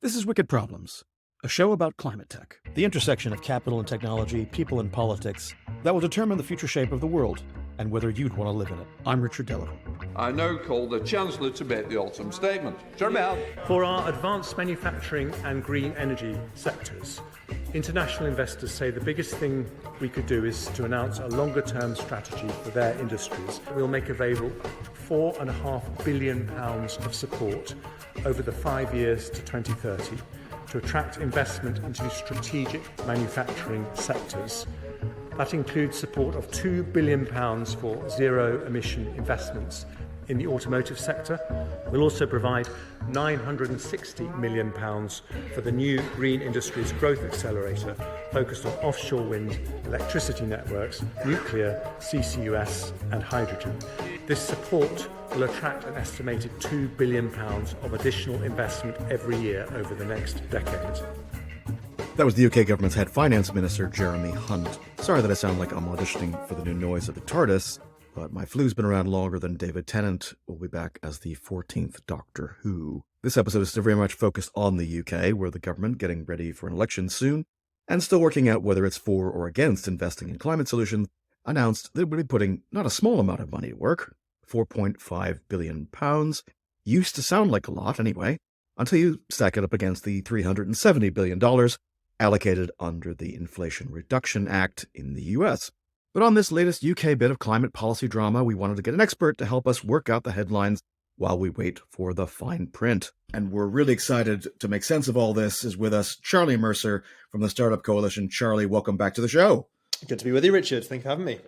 This is Wicked Problems, a show about climate tech, the intersection of capital and technology, people and politics, that will determine the future shape of the world and whether you'd want to live in it. I'm Richard Delavan. I now call the Chancellor to make the autumn statement. Chairman. For our advanced manufacturing and green energy sectors, international investors say the biggest thing we could do is to announce a longer-term strategy for their industries. We'll make available £4.5 billion of support over the 5 years to 2030 to attract investment into strategic manufacturing sectors. That includes support of £2 billion for zero-emission investments in the automotive sector. We'll also provide £960 million for the new Green Industries Growth Accelerator focused on offshore wind, electricity networks, nuclear, CCUS and hydrogen. This support will attract an estimated £2 billion of additional investment every year over the next decade. That was the UK government's head finance minister, Jeremy Hunt. Sorry that I sound like I'm auditioning for the new noise of the TARDIS, but my flu's been around longer than David Tennant will be back as the 14th Doctor Who. This episode is still very much focused on the UK, where the government, getting ready for an election soon, and still working out whether it's for or against investing in climate solutions, announced that it would be putting not a small amount of money to work. £4.5 billion. Used to sound like a lot anyway, until you stack it up against the $370 billion allocated under the Inflation Reduction Act in the US. But on this latest UK bit of climate policy drama, we wanted to get an expert to help us work out the headlines while we wait for the fine print. And we're really excited to make sense of all this. Is with us Charlie Mercer from the Startup Coalition. Charlie, welcome back to the show. Good to be with you, Richard. Thank you for having me.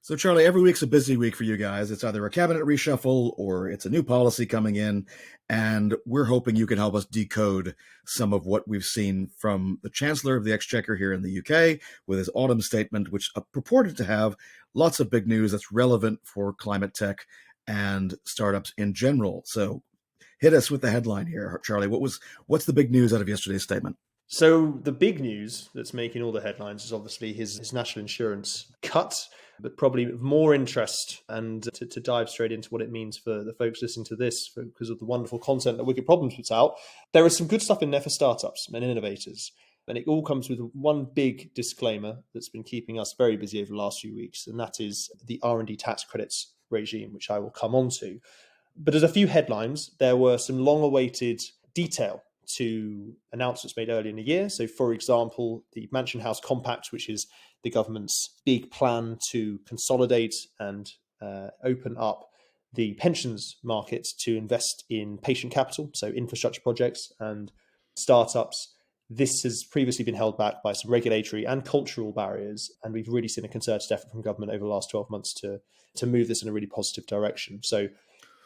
So, Charlie, every week's a busy week for you guys. It's either a cabinet reshuffle or it's a new policy coming in, and we're hoping you can help us decode some of what we've seen from the Chancellor of the Exchequer here in the UK with his autumn statement, which purported to have lots of big news that's relevant for climate tech and startups in general. So hit us with the headline here, Charlie. What's the big news out of yesterday's statement? So the big news that's making all the headlines is obviously his national insurance cut, but probably of more interest and to dive straight into what it means for the folks listening to this because of the wonderful content that Wicked Problems puts out. There is some good stuff in there for startups and innovators. And it all comes with one big disclaimer that's been keeping us very busy over the last few weeks, and that is the R&D tax credits regime, which I will come on to. But as a few headlines, there were some long-awaited detail to announcements made earlier in the year. So, for example, the Mansion House Compact, which is the government's big plan to consolidate and open up the pensions market to invest in patient capital, so infrastructure projects and startups. This has previously been held back by some regulatory and cultural barriers, and we've really seen a concerted effort from government over the last 12 months to move this in a really positive direction. So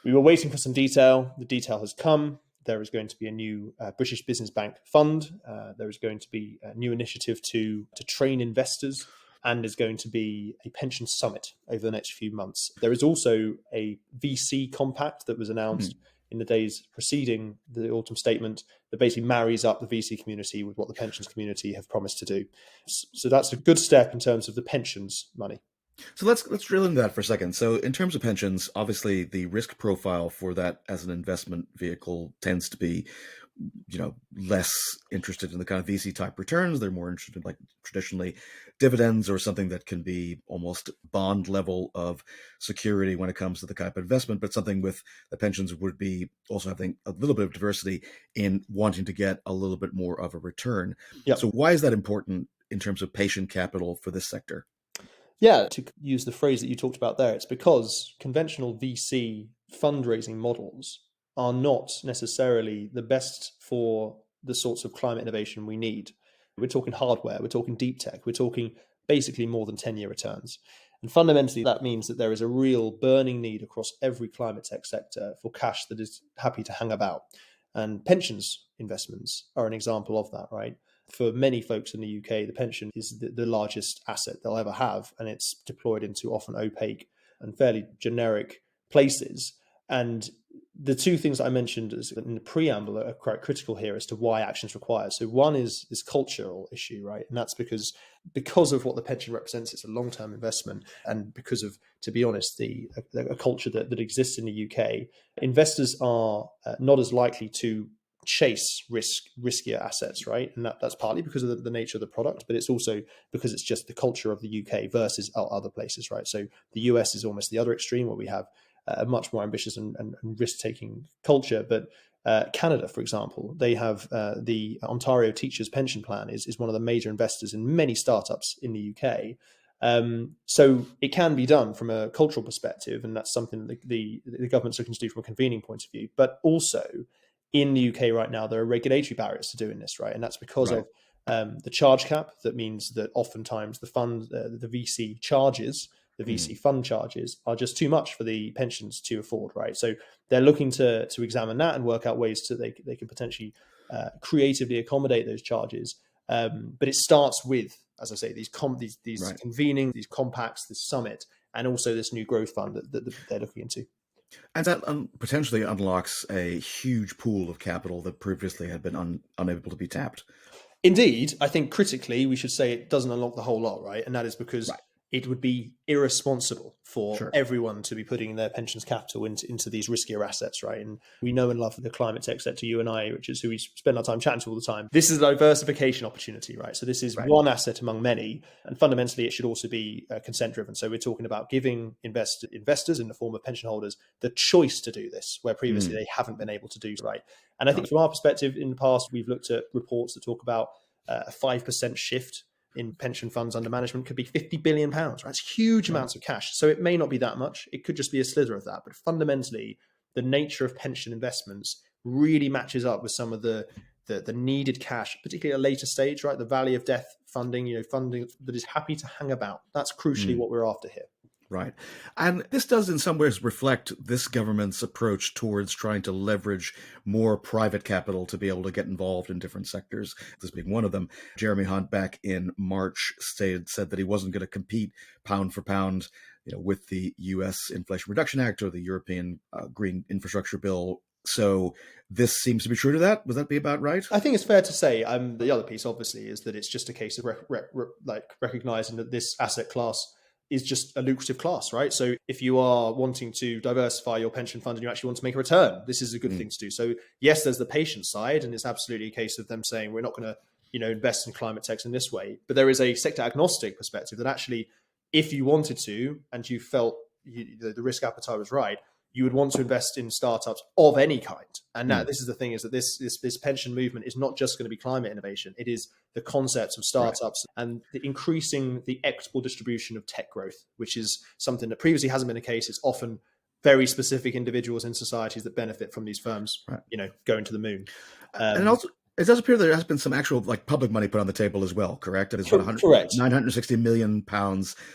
we were waiting for some detail. The detail has come. There is going to be a new British Business Bank fund. There is going to be a new initiative to train investors, and there's going to be a pension summit over the next few months. There is also a VC compact that was announced in the days preceding the autumn statement that basically marries up the VC community with what the pensions community have promised to do. So that's a good step in terms of the pensions money. So let's drill into that for a second. So in terms of pensions, obviously the risk profile for that as an investment vehicle tends to be, less interested in the kind of VC type returns. They're more interested in like traditionally dividends or something that can be almost bond level of security when it comes to the type of investment, but something with the pensions would be also having a little bit of diversity in wanting to get a little bit more of a return. Yep. So why is that important in terms of patient capital for this sector? Yeah, to use the phrase that you talked about there, it's because conventional VC fundraising models are not necessarily the best for the sorts of climate innovation we need. We're talking hardware, we're talking deep tech, we're talking basically more than 10-year returns. And fundamentally, that means that there is a real burning need across every climate tech sector for cash that is happy to hang about. And pensions investments are an example of that, right? For many folks in the UK, the pension is the largest asset they'll ever have, and it's deployed into often opaque and fairly generic places. And the two things I mentioned in the preamble are quite critical here as to why action is required. So one is this cultural issue, right? And that's because of what the pension represents, it's a long-term investment. And because of, to be honest, a culture that exists in the UK, investors are not as likely to chase riskier assets, right? And that's partly because of the nature of the product, but it's also because it's just the culture of the UK versus other places, right? So the US is almost the other extreme, where we have a much more ambitious and risk-taking culture. But Canada, for example, they have the Ontario Teachers Pension Plan is one of the major investors in many startups in the UK. So it can be done from a cultural perspective, and that's something that the government's looking to do from a convening point of view. But also in the UK right now, there are regulatory barriers to doing this, right? And that's because of the charge cap. That means that oftentimes the fund, the VC charges, the VC fund charges are just too much for the pensions to afford, right? So they're looking to examine that and work out ways to they can potentially creatively accommodate those charges. But it starts with, as I say, these convening, these compacts, this summit, and also this new growth fund that they're looking into. And that potentially unlocks a huge pool of capital that previously had been unable to be tapped. Indeed, I think critically we should say it doesn't unlock the whole lot, right? And that is because it would be irresponsible for everyone to be putting their pensions capital into these riskier assets, right? And we know and love the climate tech sector, you and I, which is who we spend our time chatting to all the time. This is a diversification opportunity, right? So this is one asset among many, and fundamentally it should also be consent driven. So we're talking about giving investors in the form of pension holders the choice to do this, where previously they haven't been able to do so, right? And I think from our perspective, in the past, we've looked at reports that talk about a 5% shift in pension funds under management could be £50 billion, right? It's huge amounts of cash. So it may not be that much. It could just be a slither of that. But fundamentally, the nature of pension investments really matches up with some of the needed cash, particularly at a later stage, right? The valley of death funding, funding that is happy to hang about. That's crucially what we're after here. Right. And this does in some ways reflect this government's approach towards trying to leverage more private capital to be able to get involved in different sectors, this being one of them. Jeremy Hunt back in March said that he wasn't going to compete pound for pound with the U.S. Inflation Reduction Act or the European Green Infrastructure Bill. So this seems to be true to that. Would that be about right? I think it's fair to say the other piece, obviously, is that it's just a case of recognizing that this asset class is just a lucrative class, right? So if you are wanting to diversify your pension fund and you actually want to make a return, this is a good thing to do. So yes, there's the patient side, and it's absolutely a case of them saying we're not going to, invest in climate techs in this way. But there is a sector agnostic perspective that actually, if you wanted to and you felt the risk appetite was right, you would want to invest in startups of any kind. And now this is the thing, is that this pension movement is not just going to be climate innovation. It is the concepts of startups and the increasing the equitable distribution of tech growth, which is something that previously hasn't been the case. It's often very specific individuals in societies that benefit from these firms, going to the moon. And also, it does appear there has been some actual public money put on the table as well, correct? It is about £960 million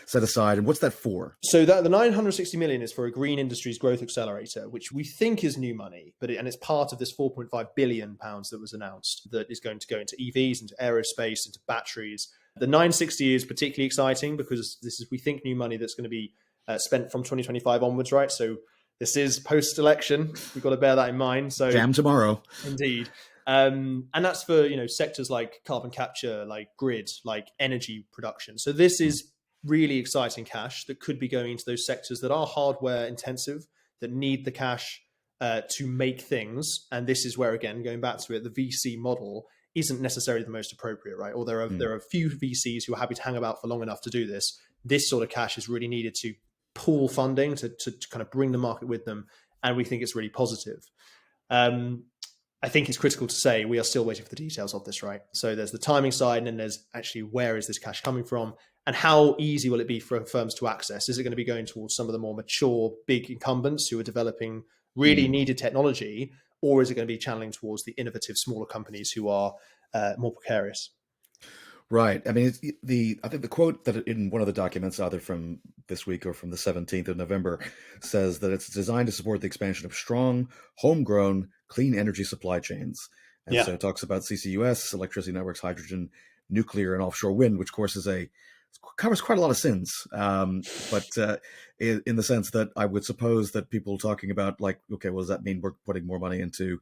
set aside. And what's that for? So the £960 million is for a green industries growth accelerator, which we think is new money, and it's part of this £4.5 billion that was announced that is going to go into EVs, into aerospace, into batteries. The 960 is particularly exciting because this is, we think, new money that's going to be spent from 2025 onwards, right? So this is post-election. We've got to bear that in mind. So jam tomorrow. Indeed. And that's for sectors like carbon capture, like grid, like energy production. So this is really exciting cash that could be going into those sectors that are hardware intensive, that need the cash to make things. And this is where, again, going back to it, the VC model isn't necessarily the most appropriate, right? Or there are a few VCs who are happy to hang about for long enough to do this. This sort of cash is really needed to pool funding to kind of bring the market with them, and we think it's really positive. I think it's critical to say we are still waiting for the details of this, right? So there's the timing side, and then there's actually where is this cash coming from, and how easy will it be for firms to access? Is it going to be going towards some of the more mature, big incumbents who are developing really needed technology, or is it going to be channeling towards the innovative, smaller companies who are more precarious? Right. I mean, I think the quote that in one of the documents, either from this week or from the 17th of November, says that it's designed to support the expansion of strong, homegrown, clean energy supply chains. And so it talks about CCUS, electricity networks, hydrogen, nuclear, and offshore wind, which of course covers quite a lot of sins. But in the sense that I would suppose that people talking about okay, well, does that mean we're putting more money into,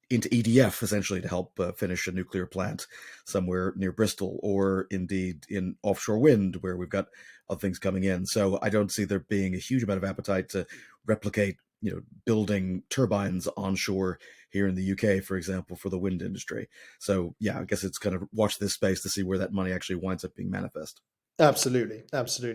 into EDF, essentially, to help finish a nuclear plant somewhere near Bristol, or indeed in offshore wind, where we've got other things coming in. So I don't see there being a huge amount of appetite to replicate building turbines onshore here in the UK, for example, for the wind industry. So yeah, I guess it's kind of watch this space to see where that money actually winds up being manifest. Absolutely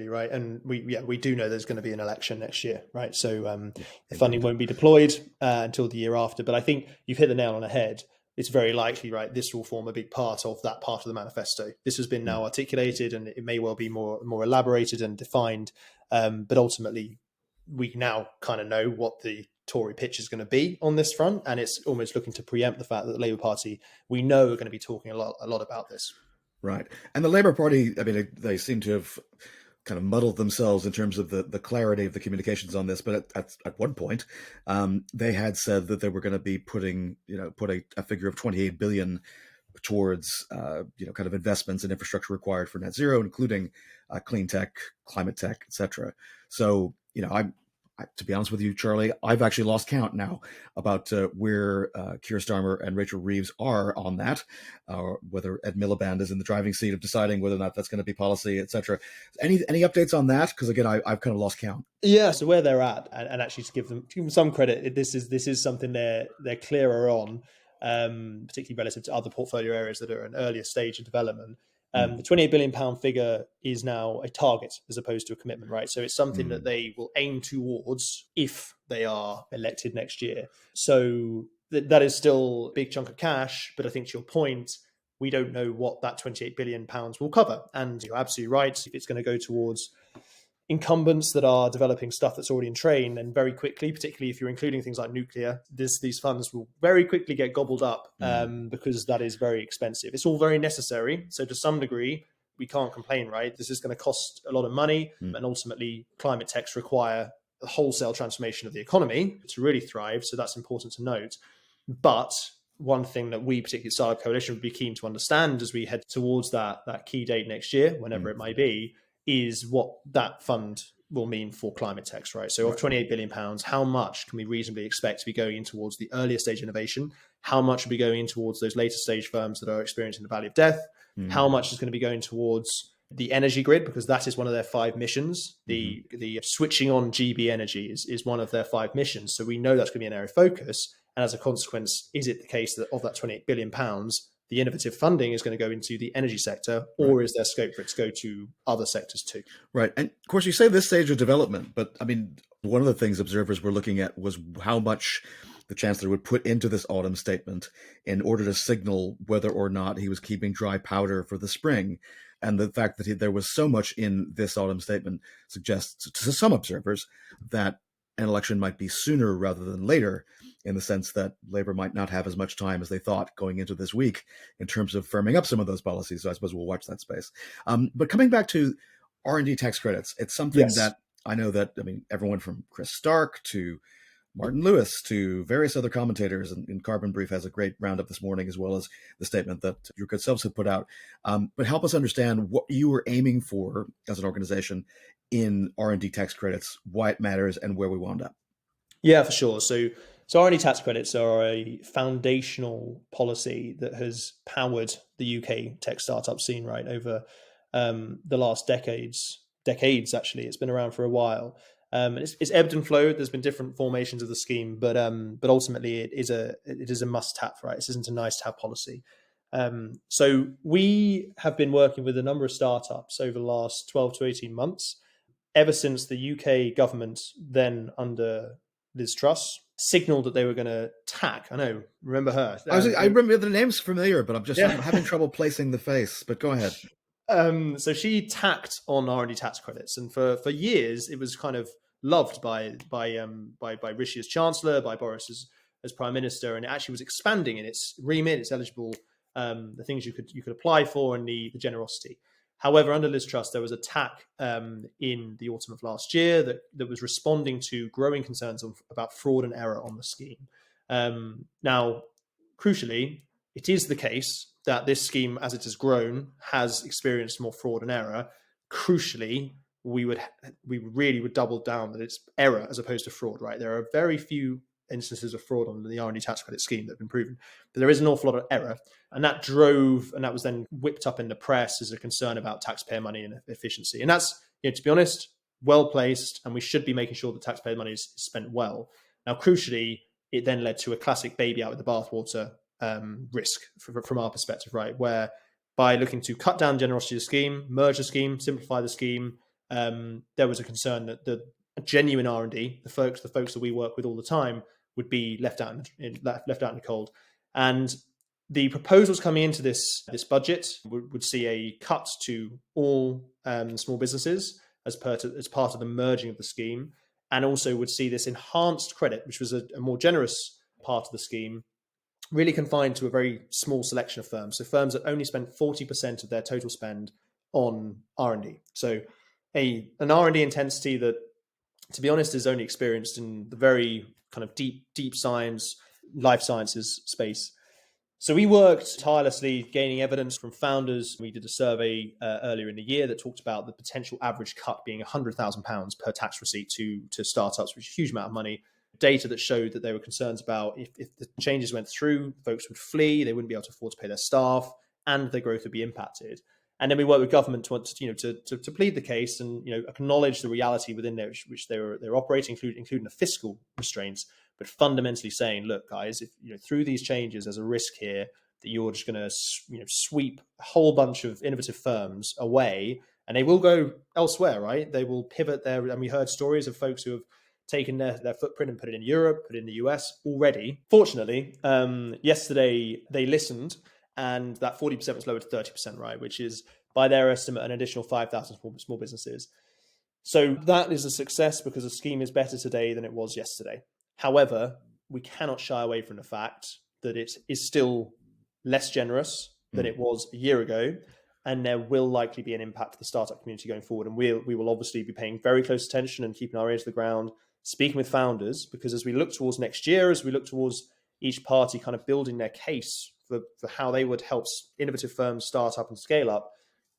right. And we do know there's going to be an election next year, right? So the funding indeed. won't be deployed until the year after. But I think you've hit the nail on the head. It's very likely, right, this will form a big part of that part of the manifesto. This has been now articulated, and it may well be more elaborated and defined. But ultimately, we now kind of know what the Tory pitch is going to be on this front, and it's almost looking to preempt the fact that the Labour Party, we know, are going to be talking a lot about this. Right. And the Labour Party, I mean, they seem to have kind of muddled themselves in terms of the clarity of the communications on this. But at one point, they had said that they were going to be put a figure of 28 billion towards, kind of investments and infrastructure required for net zero, including clean tech, climate tech, etc. So, to be honest with you, Charlie, I've actually lost count now about where Keir Starmer and Rachel Reeves are on that, whether Ed Miliband is in the driving seat of deciding whether or not that's going to be policy, etc. Any updates on that? Because again, I've kind of lost count. Yeah, so where they're at, and actually to give them some credit, this is something they're clearer on, particularly relative to other portfolio areas that are an earlier stage of development. The £28 billion figure is now a target as opposed to a commitment, right? So it's something that they will aim towards if they are elected next year. So that is still a big chunk of cash, but I think to your point, we don't know what that £28 billion will cover. And you're absolutely right. If it's going to go towards incumbents that are developing stuff that's already in train, and very quickly, particularly if you're including things like nuclear, these funds will very quickly get gobbled up because that is very expensive. It's all very necessary. So to some degree, we can't complain, right? This is going to cost a lot of money, and ultimately climate techs require a wholesale transformation of the economy to really thrive. So that's important to note. But one thing that we, particularly Startup Coalition, would be keen to understand as we head towards that key date next year, whenever it might be, is what that fund will mean for climate techs, right? So of £28 billion, how much can we reasonably expect to be going in towards the earlier stage innovation? How much will be going in towards those later stage firms that are experiencing the valley of death? How much is going to be going towards the energy grid? Because that is one of their 5 missions. The switching on GB energy is one of their 5 missions. So we know that's going to be an area of focus. And as a consequence, is it the case that of that £28 billion, the innovative funding is going to go into the energy sector, or is there scope for it to go to other sectors too? Right. And of course, you say this stage of development, but I mean, one of the things observers were looking at was how much the Chancellor would put into this autumn statement in order to signal whether or not he was keeping dry powder for the spring. And the fact that there was so much in this autumn statement suggests to some observers that an election might be sooner rather than later, in the sense that Labour might not have as much time as they thought going into this week in terms of firming up some of those policies. So I suppose we'll watch that space. But coming back to R&D tax credits, it's something that I know that, I mean, everyone from Chris Stark to Martin Lewis to various other commentators, and Carbon Brief has a great roundup this morning, as well as the statement that your good selves had put out. But help us understand what you were aiming for as an organization in R&D tax credits, why it matters, and where we wound up. Yeah, for sure. So R&D tax credits are a foundational policy that has powered the UK tech startup scene, right, over the last decades. Actually, it's been around for a while. It's ebbed and flowed. There's been different formations of the scheme, but ultimately it is a must-have, right? This isn't a nice-to-have policy. So we have been working with a number of startups over the last 12 to 18 months, ever since the UK government, then under Liz Truss, signalled that they were going to tack. I know, remember her? I remember the name's familiar, but I'm having trouble placing the face. But go ahead. So she tacked on R&D tax credits, and for years it was kind of loved by Rishi as Chancellor, by Boris as Prime Minister, and it actually was expanding in its remit, its eligible, the things you could apply for, and the generosity. However, under Liz Truss, there was a tack in the autumn of last year that was responding to growing concerns about fraud and error on the scheme. Now, crucially, it is the case that this scheme, as it has grown, has experienced more fraud and error. Crucially, we really would double down that it's error as opposed to fraud, right? There are very few instances of fraud on the R&D tax credit scheme that have been proven, but there is an awful lot of error. And that was then whipped up in the press as a concern about taxpayer money and efficiency. And that's, to be honest, well placed, and we should be making sure that taxpayer money is spent well. Now, crucially, it then led to a classic baby out with the bathwater risk from our perspective, right? Where by looking to cut down generosity of the scheme, merge the scheme, simplify the scheme, there was a concern that the genuine R&D, the folks that we work with all the time, would be left out in the cold. And the proposals coming into this budget would see a cut to all small businesses as part of the merging of the scheme, and also would see this enhanced credit, which was a more generous part of the scheme, really confined to a very small selection of firms. So firms that only spend 40% of their total spend on R&D. So an R&D intensity that, to be honest, is only experienced in the very kind of deep science, life sciences space. So we worked tirelessly gaining evidence from founders. We did a survey earlier in the year that talked about the potential average cut being £100,000 per tax receipt to startups, which is a huge amount of money. Data that showed that there were concerns about if the changes went through, folks would flee, they wouldn't be able to afford to pay their staff, and their growth would be impacted. And then we worked with government to plead the case and acknowledge the reality within there which they're operating, including the fiscal restraints, but fundamentally saying, look, guys, if through these changes, there's a risk here that you're just going to sweep a whole bunch of innovative firms away, and they will go elsewhere, right? They will pivot there. And we heard stories of folks who have taken their footprint and put it in Europe, put it in the US already. Fortunately, yesterday they listened, and that 40% was lowered to 30%, right? Which is, by their estimate, an additional 5,000 small businesses. So that is a success because the scheme is better today than it was yesterday. However, we cannot shy away from the fact that it is still less generous than it was a year ago, and there will likely be an impact to the startup community going forward. And we will obviously be paying very close attention and keeping our ear to the ground, speaking with founders, because as we look towards next year, as we look towards each party kind of building their case for how they would help innovative firms start up and scale up,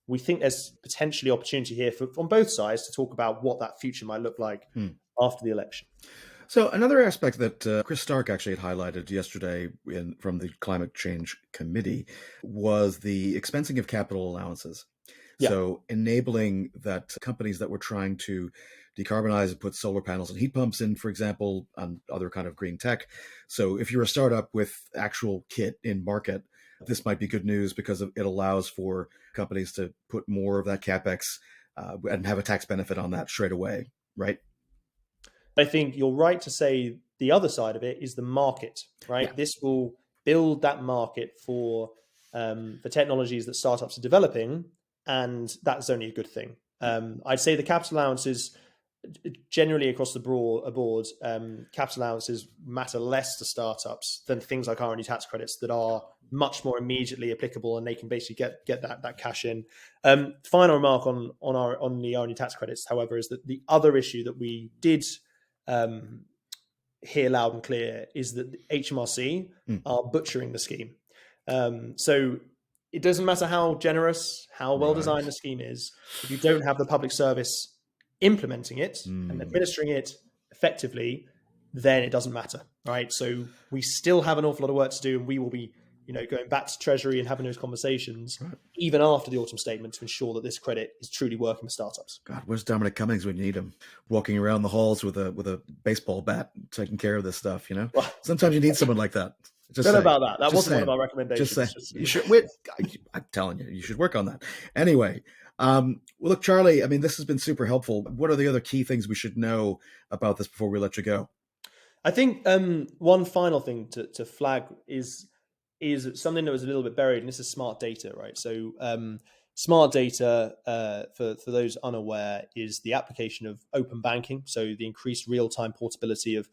we think there's potentially opportunity here on both sides to talk about what that future might look like after the election. So another aspect that Chris Stark actually had highlighted yesterday from the Climate Change Committee was the expensing of capital allowances. Yeah. So enabling that companies that were trying to decarbonize and put solar panels and heat pumps in, for example, and other kind of green tech. So if you're a startup with actual kit in market, this might be good news because it allows for companies to put more of that CapEx and have a tax benefit on that straight away, right? I think you're right to say the other side of it is the market, right? Yeah. This will build that market for technologies that startups are developing, and that's only a good thing. I'd say the capital allowances, generally across the board, capital allowances matter less to startups than things like R&D tax credits that are much more immediately applicable, and they can basically get that cash in. Final remark on the R&D tax credits, however, is that the other issue that we did hear loud and clear is that the HMRC are butchering the scheme. So it doesn't matter how generous, how well designed the scheme is, if you don't have the public service implementing it and administering it effectively, then it doesn't matter, right? So we still have an awful lot of work to do, and we will be going back to Treasury and having those conversations even after the autumn statement to ensure that this credit is truly working for startups. God, where's Dominic Cummings when you need him? Walking around the halls with a baseball bat, taking care of this stuff, Well, sometimes you need someone like that. Don't know about that. That wasn't one of our recommendations. You should wait. I'm telling you, you should work on that. Anyway, well, look, Charlie, I mean, this has been super helpful. What are the other key things we should know about this before we let you go? I think one final thing to flag is something that was a little bit buried, and this is smart data, right? So smart data, for those unaware, is the application of open banking, so the increased real-time portability of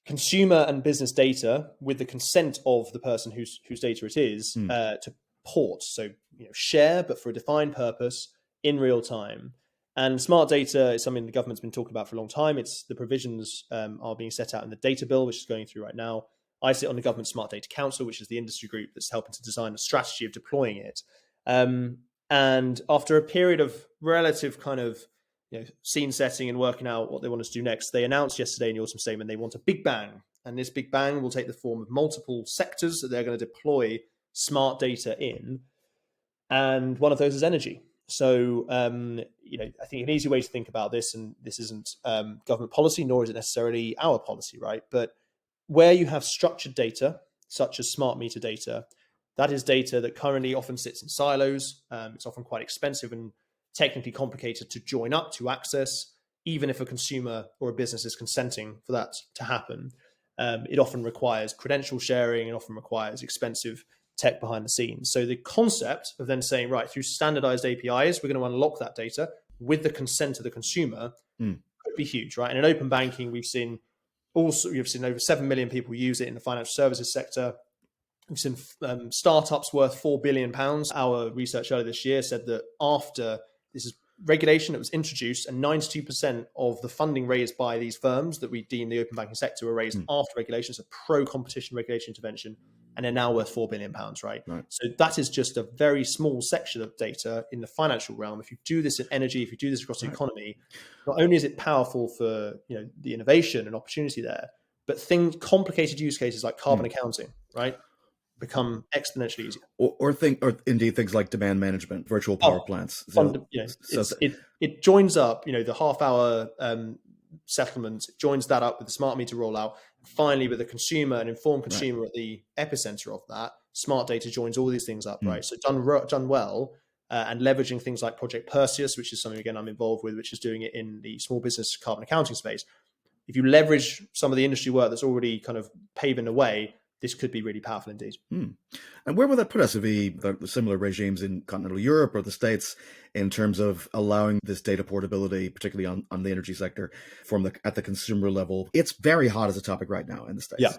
consumer and business data with the consent of the person whose data it is to port, so share, but for a defined purpose in real time. And smart data is something the government's been talking about for a long time. It's the provisions are being set out in the data bill, which is going through right now. I sit on the Government Smart Data Council, which is the industry group that's helping to design a strategy of deploying it. And after a period of relative kind of scene setting and working out what they want us to do next, they announced yesterday in the autumn statement they want a big bang. And this big bang will take the form of multiple sectors that they're going to deploy smart data in. And one of those is energy. So, I think an easy way to think about this, and this isn't government policy, nor is it necessarily our policy, right? But where you have structured data, such as smart meter data, that is data that currently often sits in silos. It's often quite expensive and technically complicated to join up to access, even if a consumer or a business is consenting for that to happen. It often requires credential sharing and often requires expensive tech behind the scenes. So the concept of then saying, right, through standardized APIs, we're going to unlock that data with the consent of the consumer could be huge, right? And in open banking, we've seen over 7 million people use it in the financial services sector. We've seen startups worth £4 billion. Our research earlier this year said that after this is regulation that was introduced, and 92% of the funding raised by these firms that we deem the open banking sector were raised after regulation, so pro-competition regulation intervention, and they're now worth £4 billion, right? So that is just a very small section of data in the financial realm. If you do this in energy, if you do this across the economy, not only is it powerful for the innovation and opportunity there, but complicated use cases like carbon accounting, right, become exponentially easier. Or indeed things like demand management, virtual power plants. It joins up, the half-hour settlement, it joins that up with the smart meter rollout. Finally, with the consumer, an informed consumer at the epicenter of that, smart data joins all these things up, right? So done well, and leveraging things like Project Perseus, which is something, again, I'm involved with, which is doing it in the small business carbon accounting space. If you leverage some of the industry work that's already kind of paving the way, this could be really powerful indeed. And where would that put us if the similar regimes in continental Europe or the States in terms of allowing this data portability, particularly on the energy sector at the consumer level? It's very hot as a topic right now in the States.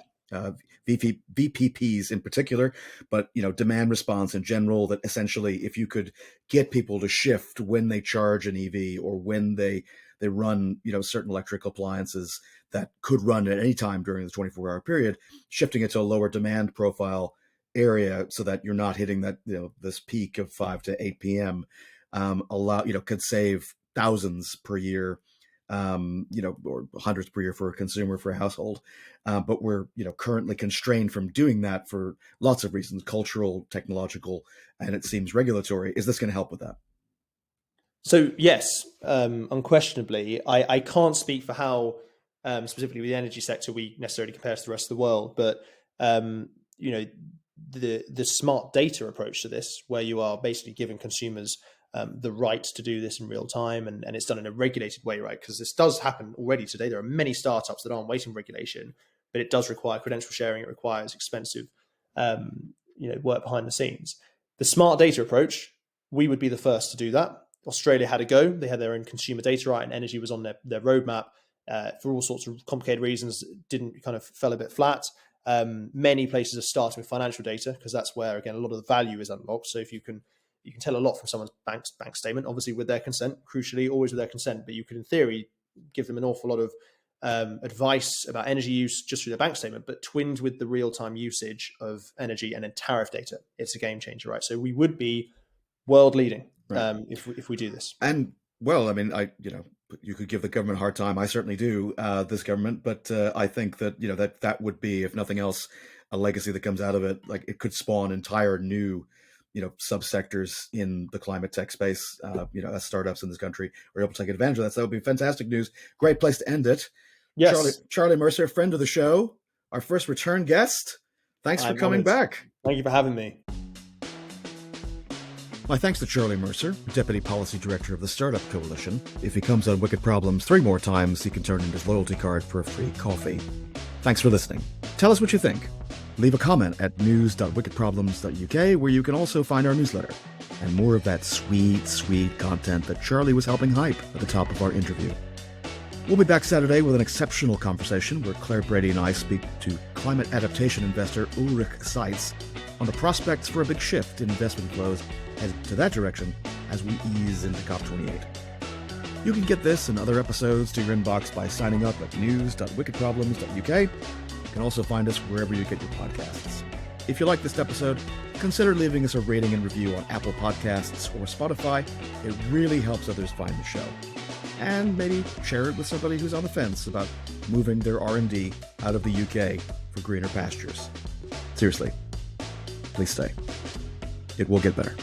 VPPs in particular, but demand response in general, that essentially if you could get people to shift when they charge an EV or when they run certain electric appliances that could run at any time during the 24-hour period, shifting it to a lower demand profile area so that you're not hitting that this peak of 5 to 8 p.m. Could save thousands per year, or hundreds per year for a consumer, for a household. But we're currently constrained from doing that for lots of reasons, cultural, technological, and it seems regulatory. Is this going to help with that? So yes, unquestionably. I can't speak for how specifically with the energy sector we necessarily compare to the rest of the world, but the smart data approach to this, where you are basically giving consumers the right to do this in real time, and it's done in a regulated way, right? Because this does happen already today. There are many startups that aren't waiting for regulation, but it does require credential sharing. It requires expensive work behind the scenes. The smart data approach, we would be the first to do that. Australia had a go. They had their own consumer data right, and energy was on their roadmap. For all sorts of complicated reasons, fell a bit flat. Many places are starting with financial data because that's where, again, a lot of the value is unlocked. So if you can tell a lot from someone's bank statement, obviously with their consent, crucially, always with their consent, but you could, in theory, give them an awful lot of advice about energy use just through their bank statement, but twinned with the real-time usage of energy and then tariff data. It's a game changer, right? So we would be world leading if we do this. And well, I mean, you could give the government a hard time. I certainly do, this government, but I think that that would be, if nothing else, a legacy that comes out of it. Like, it could spawn entire new subsectors in the climate tech space. As startups in this country are able to take advantage of that. So that would be fantastic news. Great place to end it. Yes, Charlie Mercer, friend of the show, our first return guest. Thanks for coming back. Thank you for having me. My thanks to Charlie Mercer, Deputy Policy Director of the Startup Coalition. If he comes on Wicked Problems 3 more times, he can turn in his loyalty card for a free coffee. Thanks for listening. Tell us what you think. Leave a comment at news.wickedproblems.uk, where you can also find our newsletter and more of that sweet, sweet content that Charlie was helping hype at the top of our interview. We'll be back Saturday with an exceptional conversation where Claire Brady and I speak to climate adaptation investor Ulrich Seitz on the prospects for a big shift in investment flows headed to that direction as we ease into COP28. You can get this and other episodes to your inbox by signing up at news.wickedproblems.uk. You can also find us wherever you get your podcasts. If you like this episode, consider leaving us a rating and review on Apple Podcasts or Spotify. It really helps others find the show. And maybe share it with somebody who's on the fence about moving their R&D out of the UK for greener pastures. Seriously, please stay. It will get better.